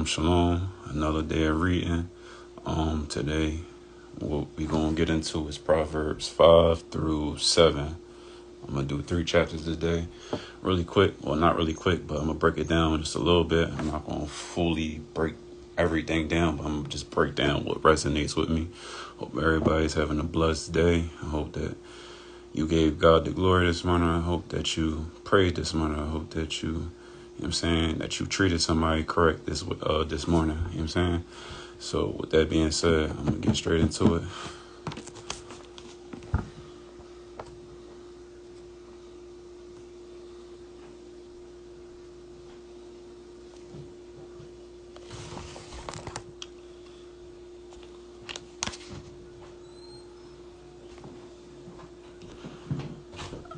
Shalom. Another day of reading. Today, what we're going to get into is Proverbs 5 through 7. I'm going to do 3 chapters today. Really quick. Well, not really quick, but I'm going to break it down just a little bit. I'm not going to fully break everything down, but I'm going to just break down what resonates with me. Hope everybody's having a blessed day. I hope that you gave God the glory this morning. I hope that you prayed this morning. I hope that you know what I'm saying, that you treated somebody correct this morning. You know what I'm saying? So with that being said, I'm going to get straight into it.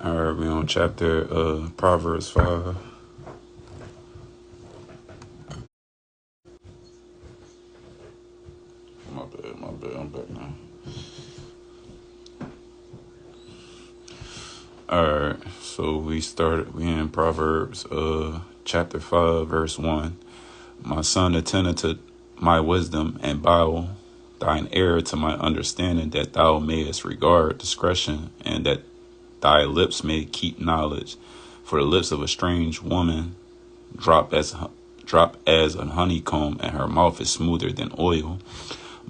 All right, we're on chapter Proverbs 5. My bad, I'm back now. Alright, so we in Proverbs chapter 5, verse 1. My son, attend to my wisdom and bow thine ear to my understanding, that thou mayest regard discretion, and that thy lips may keep knowledge. For the lips of a strange woman drop as an honeycomb, and her mouth is smoother than oil.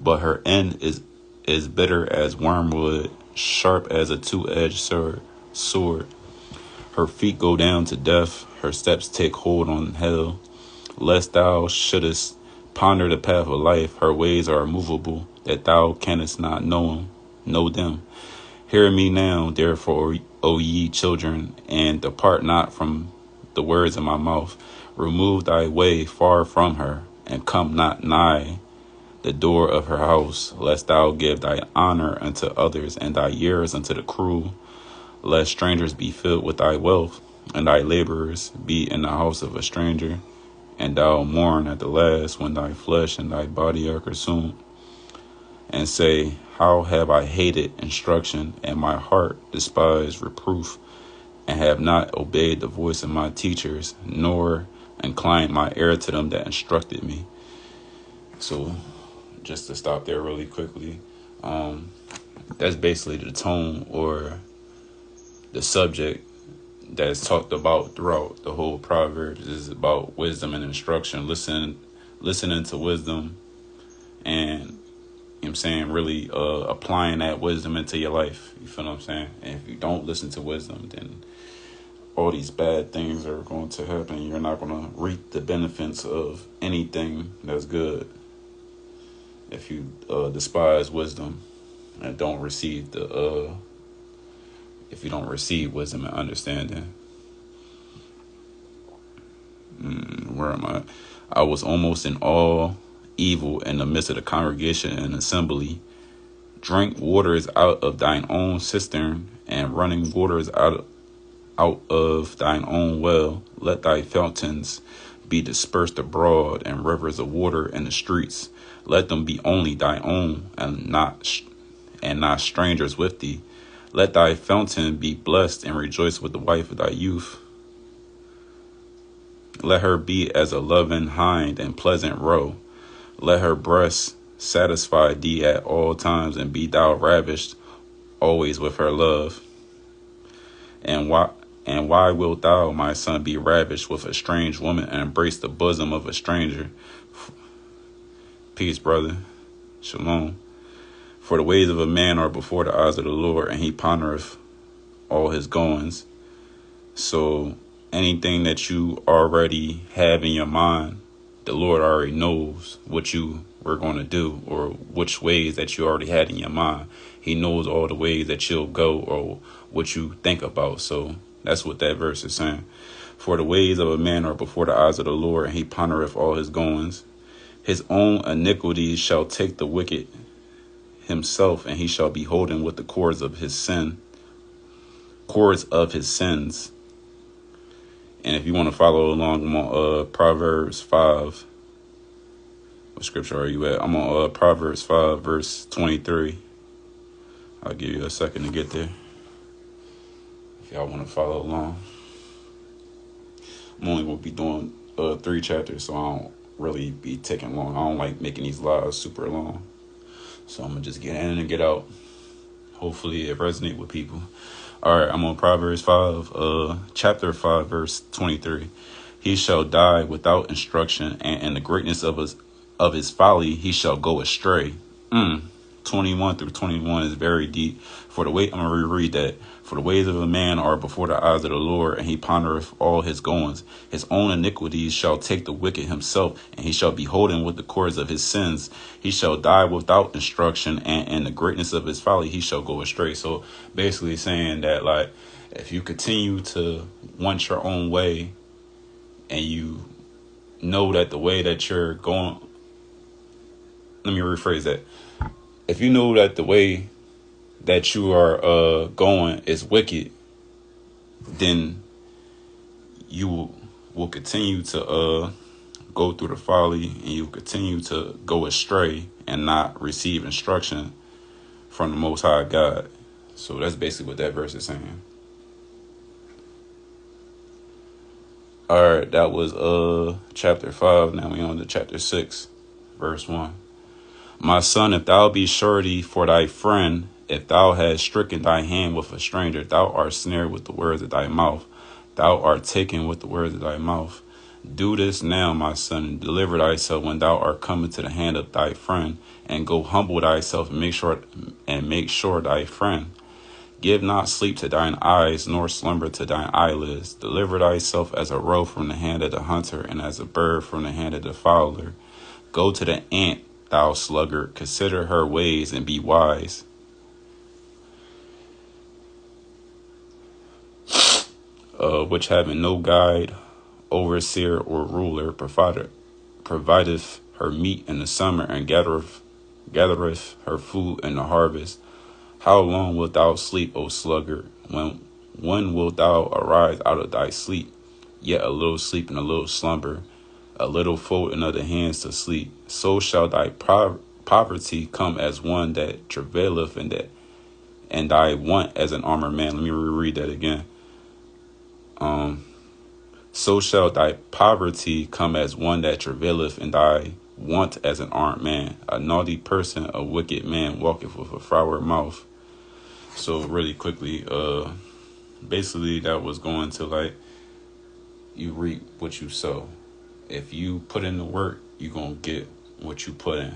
But her end is bitter as wormwood, sharp as a two-edged sword. Her feet go down to death, her steps take hold on hell. Lest thou shouldest ponder the path of life, her ways are immovable, that thou canst not know them. Hear me now, therefore, O ye children, and depart not from the words of my mouth. Remove thy way far from her, and come not nigh the door of her house, lest thou give thy honor unto others, and thy years unto the cruel. Lest strangers be filled with thy wealth, and thy laborers be in the house of a stranger, and thou mourn at the last, when thy flesh and thy body are consumed, and say, how have I hated instruction, and my heart despised reproof, and have not obeyed the voice of my teachers, nor inclined my ear to them that instructed me. So just to stop there really quickly, that's basically the tone or the subject that is talked about throughout the whole Proverbs. Is about wisdom and instruction, listening to wisdom, and you know what I'm saying, really applying that wisdom into your life. You feel what I'm saying? And if you don't listen to wisdom, then all these bad things are going to happen. You're not going to reap the benefits of anything that's good if you despise wisdom and don't receive if you don't receive wisdom and understanding. Where am I? I was almost in all evil in the midst of the congregation and assembly. Drink waters out of thine own cistern, and running waters out of thine own well. Let thy fountains be dispersed abroad, and rivers of water in the streets. Let them be only thy own, and not strangers with thee. Let thy fountain be blessed, and rejoice with the wife of thy youth. Let her be as a loving hind and pleasant roe. Let her breast satisfy thee at all times, and be thou ravished always with her love. And why wilt thou, my son, be ravished with a strange woman, and embrace the bosom of a stranger? Peace, brother. Shalom. For the ways of a man are before the eyes of the Lord, and he pondereth all his goings. So anything that you already have in your mind, the Lord already knows what you were going to do, or which ways that you already had in your mind. He knows all the ways that you'll go, or what you think about. So that's what that verse is saying. For the ways of a man are before the eyes of the Lord, and he pondereth all his goings. His own iniquities shall take the wicked himself, and he shall be holden with the cords of his sins. And if you want to follow along, I'm on Proverbs 5. What scripture are you at? I'm on Proverbs 5, verse 23. I'll give you a second to get there, if y'all want to follow along. I'm only going to be doing 3 chapters, so really be taking long. I don't like making these lives super long. So I'm going to just get in and get out. Hopefully it resonates with people. All right, I'm on Proverbs 5, chapter 5, verse 23. He shall die without instruction, and in the greatness of his folly he shall go astray. 21 through 21 is very deep. I'm gonna reread that. For the ways of a man are before the eyes of the Lord, and he pondereth all his goings. His own iniquities shall take the wicked himself, and he shall be holden with the cords of his sins. He shall die without instruction, and in the greatness of his folly he shall go astray. So basically saying that, like, if you continue to want your own way, and you know that the way that you're going, let me rephrase that. If you know that the way that you are going is wicked, then you will continue to go through the folly, and you continue to go astray and not receive instruction from the Most High God. So that's basically what that verse is saying. All right, that was chapter 5. Now we on to chapter 6, verse 1. My son, if thou be surety for thy friend, if thou hast stricken thy hand with a stranger, thou art snared with the words of thy mouth. Thou art taken with the words of thy mouth. Do this now, my son, and deliver thyself when thou art come into the hand of thy friend, and go humble thyself and make sure thy friend. Give not sleep to thine eyes, nor slumber to thine eyelids. Deliver thyself as a roe from the hand of the hunter, and as a bird from the hand of the fowler. Go to the ant, thou sluggard, consider her ways and be wise. Which having no guide, overseer, or ruler, provideth her meat in the summer, and gathereth her food in the harvest. How long wilt thou sleep, O sluggard? When wilt thou arise out of thy sleep? Yet a little sleep and a little slumber, a little folding of the hands to sleep. So shall thy poverty come as one that travaileth, and thy want as an armed man. Let me reread that again. So shall thy poverty come as one that travaileth, and thy want as an armed man. A naughty person, a wicked man, walketh with a froward mouth. So really quickly, basically that was going to, like, you reap what you sow. If you put in the work, you're going to get what you put in.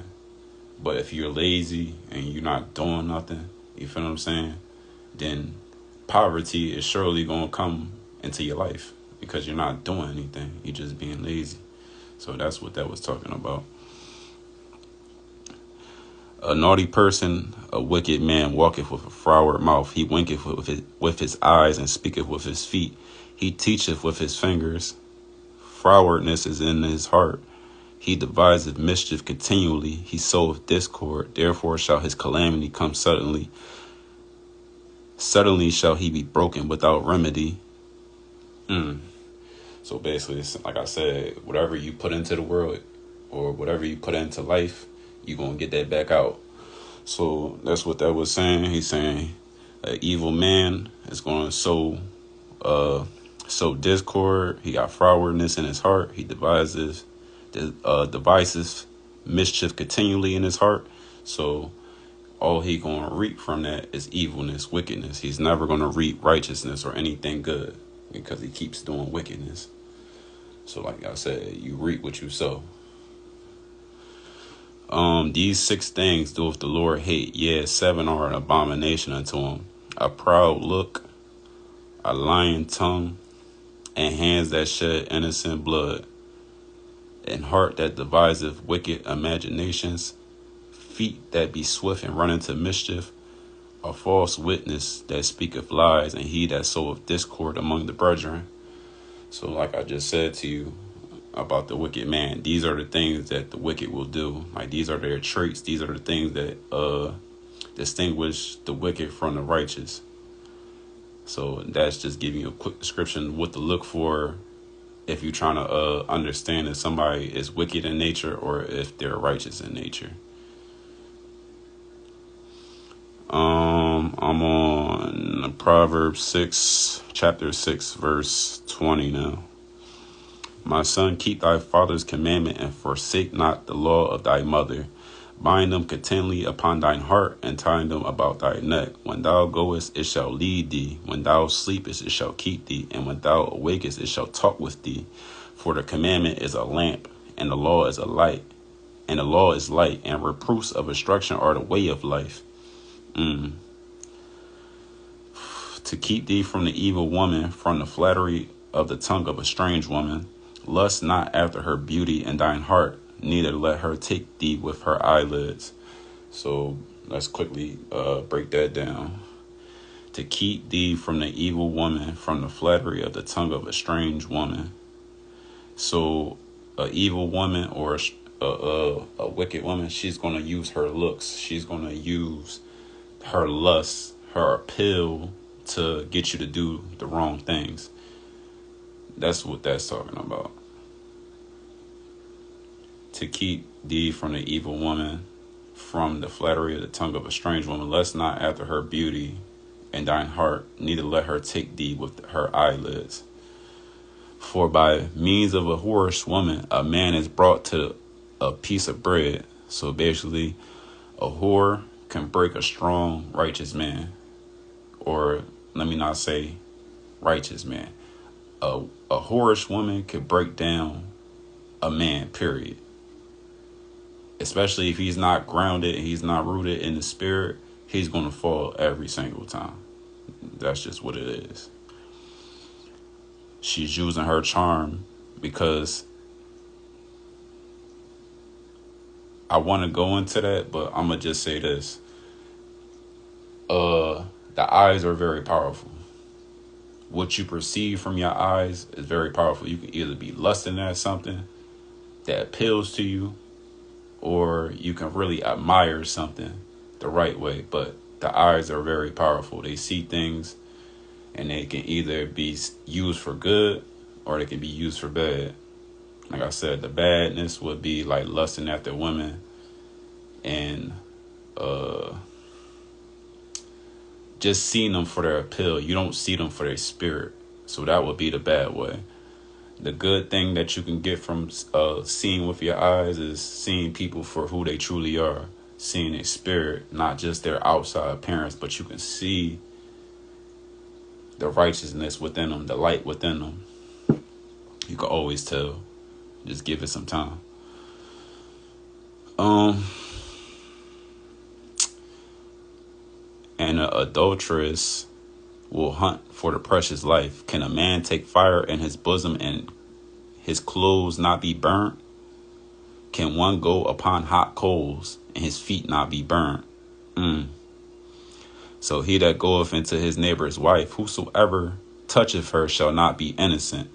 But if you're lazy and you're not doing nothing, you feel what I'm saying, then poverty is surely going to come into your life because you're not doing anything. You're just being lazy. So that's what that was talking about. A naughty person, a wicked man, walketh with a froward mouth. He winketh with his eyes, and speaketh with his feet. He teacheth with his fingers. Frowardness is in his heart. He deviseth mischief continually. He soweth discord. Therefore shall his calamity come suddenly. Suddenly shall he be broken without remedy. So basically, it's, like I said, whatever you put into the world, or whatever you put into life, you're going to get that back out. So that's what that was saying. He's saying an evil man is going to sow discord. He got frowardness in his heart. He devises mischief continually in his heart. So all he going to reap from that is evilness, wickedness. He's never going to reap righteousness or anything good because he keeps doing wickedness. So like I said, you reap what you sow. These 6 things doeth the Lord hate, yea, 7 are an abomination unto him: a proud look, a lying tongue, and hands that shed innocent blood, and heart that deviseth wicked imaginations, feet that be swift and run into mischief, a false witness that speaketh lies, and he that soweth discord among the brethren. So like I just said to you about the wicked man, these are the things that the wicked will do. Like, these are their traits. These are the things that distinguish the wicked from the righteous. So that's just giving you a quick description of what to look for if you're trying to understand if somebody is wicked in nature or if they're righteous in nature. I'm on Proverbs 6, chapter 6, verse 20 now. My son, keep thy father's commandment, and forsake not the law of thy mother. Bind them continually upon thine heart, and tie them about thy neck. When thou goest, it shall lead thee. When thou sleepest, it shall keep thee. And when thou awakest, it shall talk with thee. For the commandment is a lamp, and the law is a light. And the law is light, and reproofs of instruction are the way of life. To keep thee from the evil woman, from the flattery of the tongue of a strange woman. Lust not after her beauty in thine heart, neither let her take thee with her eyelids. So let's quickly break that down. To keep thee from the evil woman, from the flattery of the tongue of a strange woman. So a evil woman or a wicked woman, she's going to use her looks. She's going to use her lust, her appeal to get you to do the wrong things. That's what that's talking about. To keep thee from the evil woman, from the flattery of the tongue of a strange woman. Lust not after her beauty in thine heart, neither let her take thee with her eyelids. For by means of a whorish woman, a man is brought to a piece of bread. So basically, a whore can break a strong, righteous man. Or let me not say righteous man. A whorish woman could break down a man, period. Especially if he's not grounded, he's not rooted in the spirit, he's going to fall every single time. That's just what it is. She's using her charm because I want to go into that, but I'm going to just say this. The eyes are very powerful. What you perceive from your eyes is very powerful. You can either be lusting at something that appeals to you, or you can really admire something the right way. But the eyes are very powerful. They see things, and they can either be used for good or they can be used for bad. Like I said, the badness would be like lusting after women and just seeing them for their appeal. You don't see them for their spirit. So that would be the bad way. The good thing that you can get from seeing with your eyes is seeing people for who they truly are. Seeing their spirit, not just their outside appearance, but you can see the righteousness within them, the light within them. You can always tell. Just give it some time. And an adulteress will hunt for the precious life. Can a man take fire in his bosom and his clothes not be burnt? Can one go upon hot coals and his feet not be burnt? So he that goeth into his neighbor's wife, whosoever toucheth her shall not be innocent.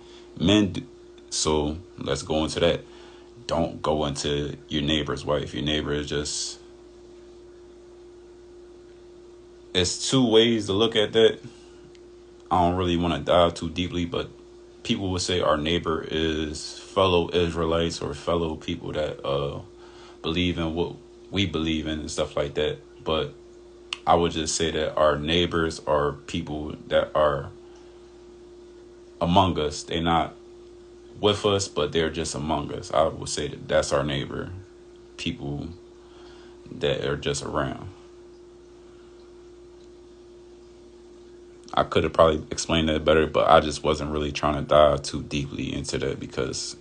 So let's go into that. Don't go into your neighbor's wife. Your neighbor is just... It's two ways to look at that. I don't really want to dive too deeply, but people would say our neighbor is fellow Israelites or fellow people that believe in what we believe in and stuff like that. But I would just say that our neighbors are people that are among us. They're not with us, but they're just among us. I would say that that's our neighbor. People that are just around. I could have probably explained that better, but I just wasn't really trying to dive too deeply into that because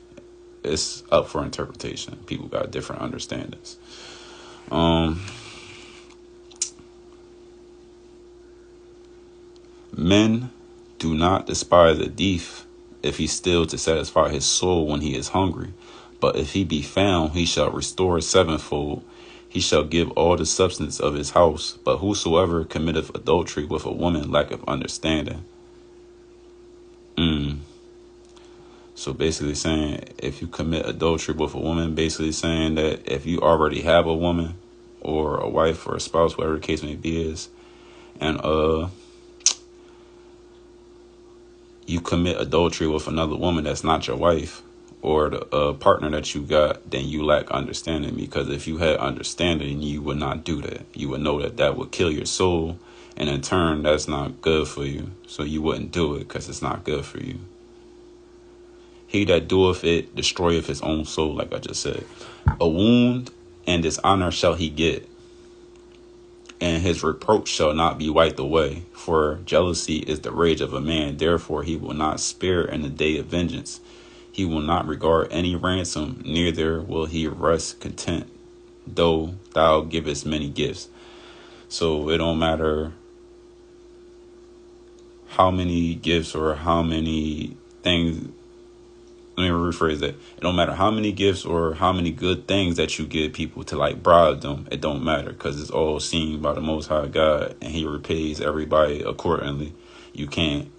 it's up for interpretation. People got different understandings. Men do not despise a thief if he steal to satisfy his soul when he is hungry. But if he be found, he shall restore sevenfold. He shall give all the substance of his house. But whosoever committeth adultery with a woman lacketh understanding. So basically saying, if you commit adultery with a woman, basically saying that if you already have a woman or a wife or a spouse, whatever the case may be is, and you commit adultery with another woman that's not your wife or the partner that you got, then you lack understanding. Because if you had understanding, you would not do that. You would know that that would kill your soul, and in turn, that's not good for you. So you wouldn't do it because it's not good for you. He that doeth it destroyeth his own soul, like I just said. A wound and dishonor shall he get, and his reproach shall not be wiped away. For jealousy is the rage of a man, therefore he will not spare in the day of vengeance. He will not regard any ransom, neither will he rest content, though thou givest many gifts. So it don't matter how many gifts or how many things. Let me rephrase that. It don't matter how many gifts or how many good things that you give people to like bribe them. It don't matter, because it's all seen by the Most High God, and He repays everybody accordingly. You can't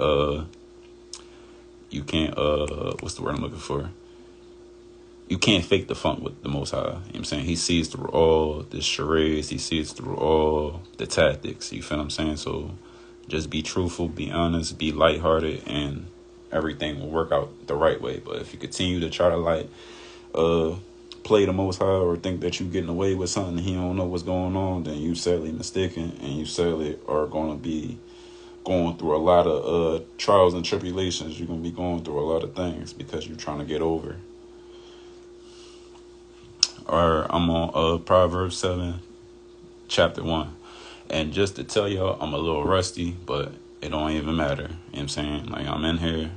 what's the word I'm looking for? You can't fake the funk with the Most High. You know what I'm saying? He sees through all the charades. He sees through all the tactics. You feel what I'm saying? So just be truthful, be honest, be lighthearted, and everything will work out the right way. But if you continue to try to play the Most High, or think that you're getting away with something and He don't know what's going on, then you sadly mistaken, and you sadly are going to be going through a lot of trials and tribulations. You're going to be going through a lot of things because you're trying to get over. Or I'm on Proverbs 7, chapter 1. And just to tell y'all, I'm a little rusty, but it don't even matter. You know what I'm saying? Like, I'm in here.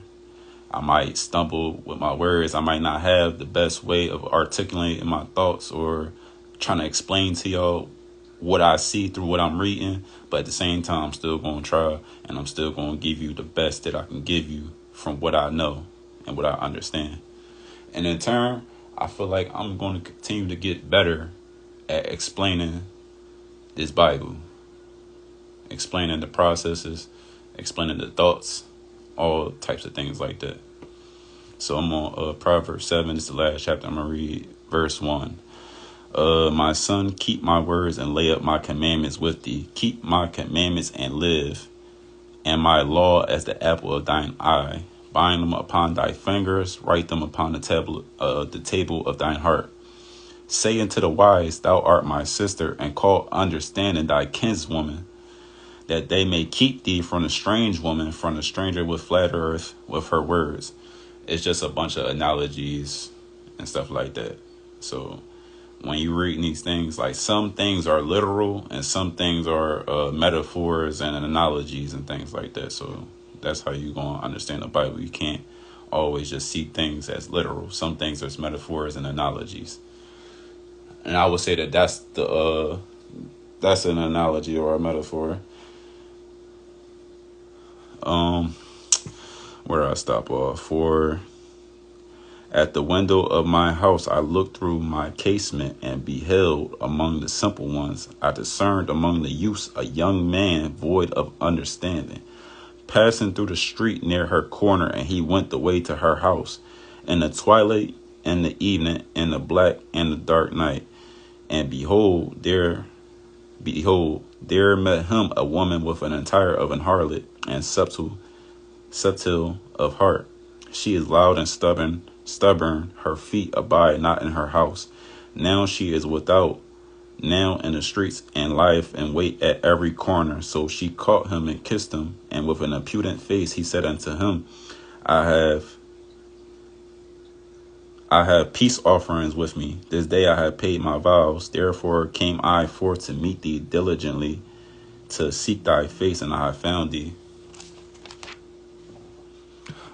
I might stumble with my words. I might not have the best way of articulating my thoughts or trying to explain to y'all what I see through what I'm reading. But at the same time, I'm still going to try, and I'm still going to give you the best that I can give you from what I know and what I understand. And in turn, I feel like I'm going to continue to get better at explaining this Bible, explaining the processes, explaining the thoughts, all types of things like that. So I'm on Proverbs 7. It's the last chapter. I'm going to read verse 1. My son, keep my words and lay up my commandments with thee. Keep my commandments and live, and my law as the apple of thine eye. Bind them upon thy fingers, write them upon the table of thine heart. Say unto the wise, thou art my sister, and call understanding thy kinswoman, that they may keep thee from the strange woman, from the stranger with flattereth with her words. It's just a bunch of analogies and stuff like that. So when you read these things, like, some things are literal and some things are metaphors and analogies and things like that. So that's how you going to understand the Bible. You can't always just see things as literal. Some things are metaphors and analogies. And I would say that that's an analogy or a metaphor. Where I stop off for. At the window of my house I looked through my casement, and beheld among the simple ones. I discerned among the youths a young man void of understanding, passing through the street near her corner, and he went the way to her house in the twilight, in the evening, in the black and the dark night. And behold, there met him a woman with an attire of an harlot, and subtle of heart. She is loud and stubborn, her feet abide not in her house. Now she is without, now in the streets, and lieth in wait at every corner. So she caught him and kissed him, and with an impudent face he said unto him, I have peace offerings with me. This day I have paid my vows. Therefore came I forth to meet thee diligently, to seek thy face, and I have found thee.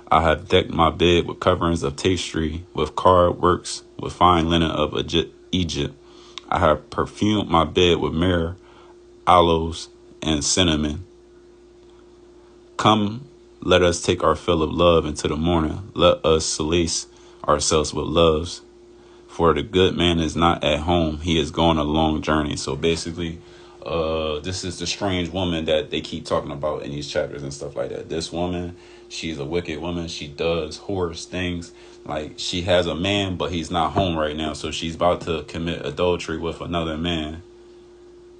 I have decked my bed with coverings of tapestry, with carved works, with fine linen of Egypt. I have perfumed my bed with myrrh, aloes, and cinnamon. Come, let us take our fill of love into the morning. Let us solace ourselves with loves. For the good man is not at home. He is going a long journey. So basically, this is the strange woman that they keep talking about in these chapters and stuff like that. This woman, she's a wicked woman. She does whorish things. Like, she has a man, but he's not home right now. So she's about to commit adultery with another man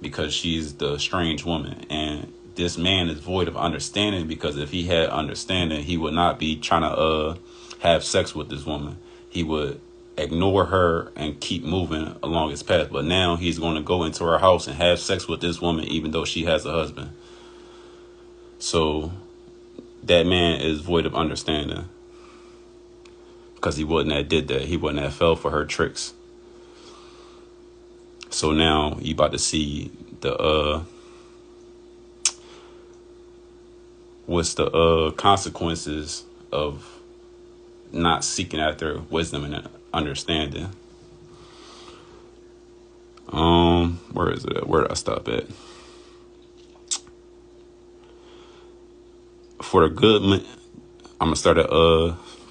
because she's the strange woman. And this man is void of understanding, because if he had understanding, he would not be trying to have sex with this woman. He would ignore her and keep moving along his path. But now he's going to go into her house and have sex with this woman, even though she has a husband. So that man is void of understanding, because he wouldn't have did that. He wouldn't have fell for her tricks. So now you about to see the what's the consequences of not seeking after wisdom and understanding. Where is it at? Where did I stop at? For the good man, I'm gonna start at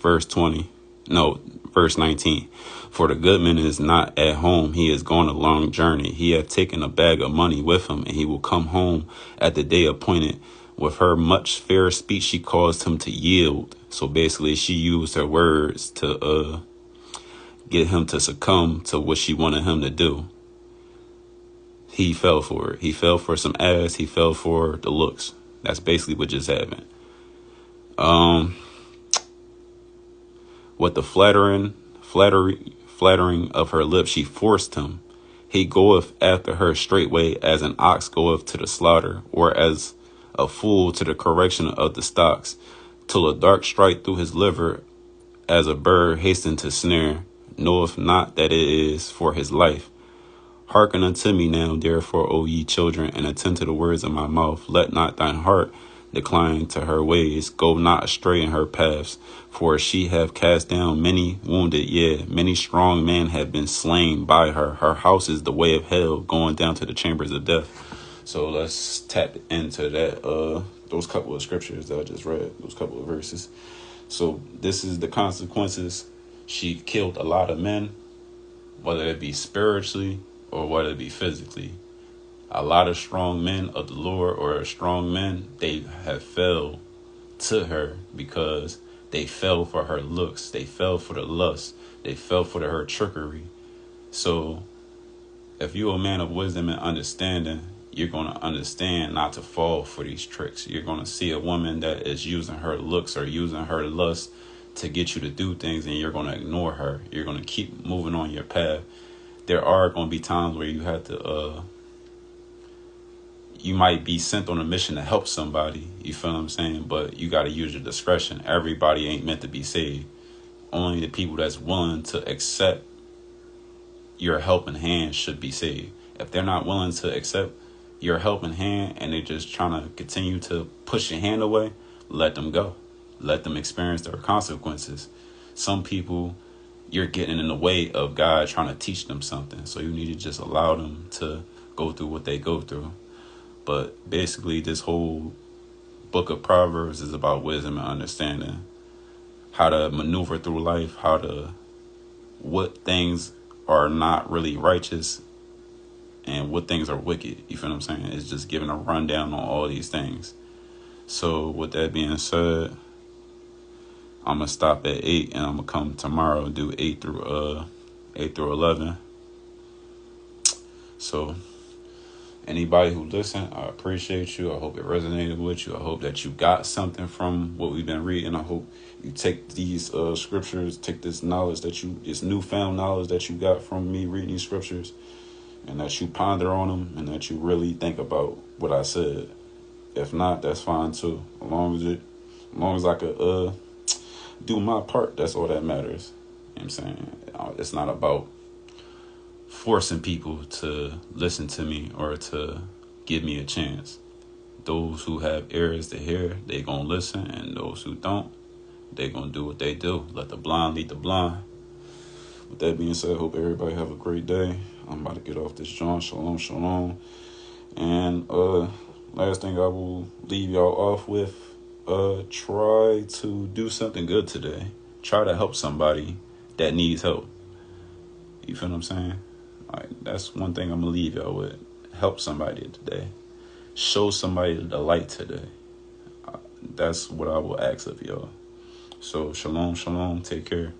verse 20. No, verse 19. For the good man is not at home, he is gone a long journey. He hath taken a bag of money with him, and he will come home at the day appointed. With her much fair speech, she caused him to yield. So basically, she used her words to get him to succumb to what she wanted him to do. He fell for it. He fell for some ass. He fell for the looks. That's basically what just happened. With the flattering of her lips, she forced him. He goeth after her straightway as an ox goeth to the slaughter, or as a fool to the correction of the stocks, till a dart strike through his liver, as a bird hasten to snare, knoweth not that it is for his life. Hearken unto me now, therefore, O ye children, and attend to the words of my mouth. Let not thine heart decline to her ways. Go not astray in her paths. For she have cast down many wounded, yea, many strong men have been slain by her. Her house is the way of hell, going down to the chambers of death. So let's tap into that. Those couple of scriptures that I just read, those couple of verses. So this is the consequences. She killed a lot of men, whether it be spiritually or whether it be physically. A lot of strong men of the Lord or strong men, they have fell to her because they fell for her looks. They fell for the lust. They fell for her trickery. So if you're a man of wisdom and understanding, you're going to understand not to fall for these tricks. You're going to see a woman that is using her looks or using her lust to get you to do things, and you're going to ignore her. You're going to keep moving on your path. There are going to be times where you have to, you might be sent on a mission to help somebody. You feel what I'm saying? But you got to use your discretion. Everybody ain't meant to be saved. Only the people that's willing to accept your helping hand should be saved. If they're not willing to accept your helping hand and they're just trying to continue to push your hand away, let them go. Let them experience their consequences. Some people, you're getting in the way of God trying to teach them something. So you need to just allow them to go through what they go through. But basically, this whole book of Proverbs is about wisdom and understanding. How to maneuver through life, what things are not really righteous and what things are wicked. You feel what I'm saying? It's just giving a rundown on all these things. So with that being said, I'm going to stop at 8 and I'm going to come tomorrow and do 8 through 11. So anybody who listened, I appreciate you. I hope it resonated with you. I hope that you got something from what we've been reading. I hope you take these scriptures, take this knowledge this newfound knowledge that you got from me reading these scriptures, and that you ponder on them and that you really think about what I said. If not, that's fine too. As long as I could do my part, that's all that matters. You know what I'm saying? It's not about forcing people to listen to me or to give me a chance. Those who have ears to hear, they gonna listen, and those who don't, they gonna do what they do. Let the blind lead the blind. With that being said, hope everybody have a great day. I'm about to get off this joint. Shalom, shalom. And last thing I will leave y'all off with, try to do something good today. Try to help somebody that needs help. You feel what I'm saying? That's one thing I'm going to leave y'all with. Help somebody today. Show somebody the light today. That's what I will ask of y'all. So, shalom, shalom. Take care.